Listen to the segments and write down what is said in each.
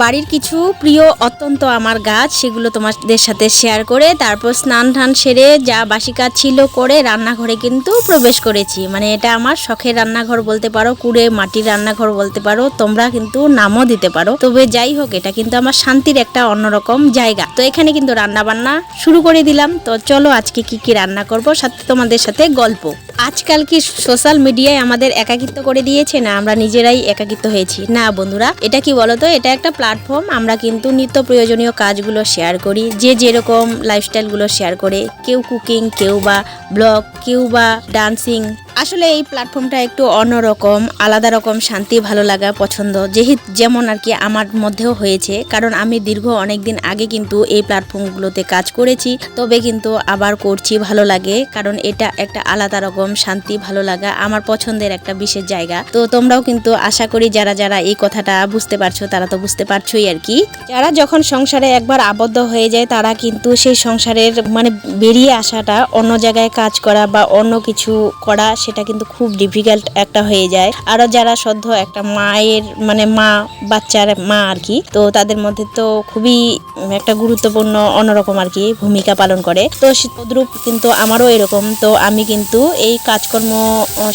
বাড়ির কিছু প্রিয় অত্যন্ত আমার গাছ, সেগুলো তোমাদের সাথে শেয়ার করে তারপর স্নান টান সেরে যা বাসি কাজ ছিল করে রান্নাঘরে কিন্তু প্রবেশ করেছি। মানে এটা আমার শখের রান্নাঘর বলতে পারো, কুড়ে মাটির রান্নাঘর বলতে পারো, তোমরা কিন্তু নামও দিতে পারো। তবে যাই হোক, এটা কিন্তু আমার শান্তির একটা অন্যরকম জায়গা। তো এখানে কিন্তু রান্না বান্না শুরু করে দিলাম। তো চলো আজকে কি কি রান্না করব, সাথে তোমাদের সাথে গল্প। আজকাল কি সোশ্যাল মিডিয়ায় আমাদের একাকিত্ব করে দিয়েছে, না আমরা নিজেরাই একাকিত্ব হয়েছি? না বন্ধুরা, এটা কি বলতো, এটা একটা প্ল্যাটফর্ম। আমরা কিন্তু নিত্য প্রয়োজনীয় কাজগুলো শেয়ার করি, যে যেরকম লাইফস্টাইলগুলো শেয়ার করে, কেউ কুকিং, কেউ বা ব্লগ, কেউ বা ডান্সিং। আসলে এই প্ল্যাটফর্মটা একটু অন্যরকম, আলাদা রকম শান্তি, ভালো লাগা, পছন্দ যেমন আর কি আমার মধ্যেও হয়েছে। কারণ আমি দীর্ঘ অনেকদিন আগে কিন্তু এই প্ল্যাটফর্মগুলোতে কাজ করেছি, তবে কিন্তু আবার করছি, ভালো লাগে। কারণ এটা একটা আলাদা রকম শান্তি, ভালো লাগা, আমার পছন্দের একটা বিশেষ জায়গা। তো তোমরাও কিন্তু আশা করি যারা যারা এই কথাটা বুঝতে পারছো, তারা তো বুঝতে পারছোই আর কি। যারা যখন সংসারে একবার আবদ্ধ হয়ে যায়, তারা কিন্তু সেই সংসারের মানে বেরিয়ে আসাটা, অন্য জায়গায় কাজ করা বা অন্য কিছু করা, সেটা কিন্তু খুব ডিফিকাল্ট একটা হয়ে যায়। আরো যারা সদ্য একটা মায়ের মানে মা, বাচ্চার মা আর কি, তো তাদের মধ্যে তো খুবই একটা গুরুত্বপূর্ণ অন্যরকম আর কি ভূমিকা পালন করে। তো তদ্রূপ কিন্তু আমারও এরকম। তো আমি কিন্তু এই কাজকর্ম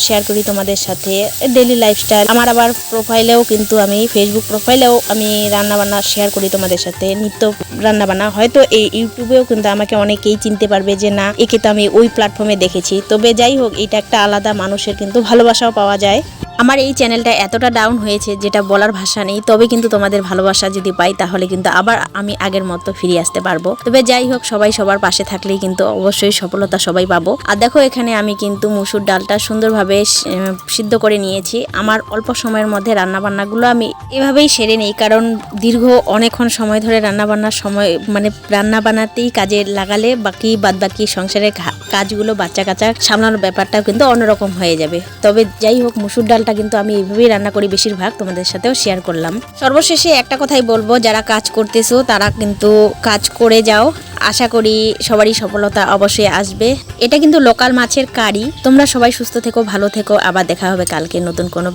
শেয়ার করি তোমাদের সাথে, ডেইলি লাইফস্টাইল। আমার আবার প্রোফাইলেও কিন্তু আমি, ফেসবুক প্রোফাইলেও আমি রান্নাবান্না শেয়ার করি তোমাদের সাথে, নিত্য রান্নাবান্না। হয়তো এই ইউটিউবেও কিন্তু আমাকে অনেকেই চিনতে পারবে যে না, একে তো আমি ওই প্ল্যাটফর্মে দেখেছি। তবে যাই হোক, এটা একটা আলাদা, মানুষের কিন্তু ভালোবাসাও পাওয়া যায়। আমার এই চ্যানেলটা এতটা ডাউন হয়েছে যেটা বলার ভাষা নেই। তবে কিন্তু তোমাদের ভালোবাসা যদি পাই, তাহলে কিন্তু আবার আমি আগের মতো ফিরে আসতে পারবো। তবে যাই হোক, সবাই সবার পাশে থাকলেই কিন্তু অবশ্যই সফলতা সবাই পাবো। আর দেখো, এখানে আমি কিন্তু মুসুর ডালটা সুন্দরভাবে সিদ্ধ করে নিয়েছি। আমার অল্প সময়ের মধ্যে রান্নাবান্নাগুলো আমি এভাবেই সেরে নিই, কারণ দীর্ঘ অনেকক্ষণ সময় ধরে রান্নাবান্নার সময় মানে রান্না বানাতেই কাজে লাগালে বাদ বাকি সংসারের কাজগুলো, বাচ্চা কাচ্চা সামলানোর ব্যাপারটাও কিন্তু অন্যরকম হয়ে যাবে। তবে যাই হোক, মুসুর ডাল কিন্তু আমি এইভাবেই রান্না করি বেশিরভাগ, তোমাদের সাথেও শেয়ার করলাম। সর্বশেষে একটা কথাই বলবো, যারা কাজ করতেছো তারা কিন্তু কাজ করে যাও। আশা করি সবারই সফলতা অবশ্যই আসবে। এটা কিন্তু লোকাল মাছের কারি। তোমরা সবাই সুস্থ থেকো, ভালো থেকো। আবার দেখা হবে কালকে নতুন কোনো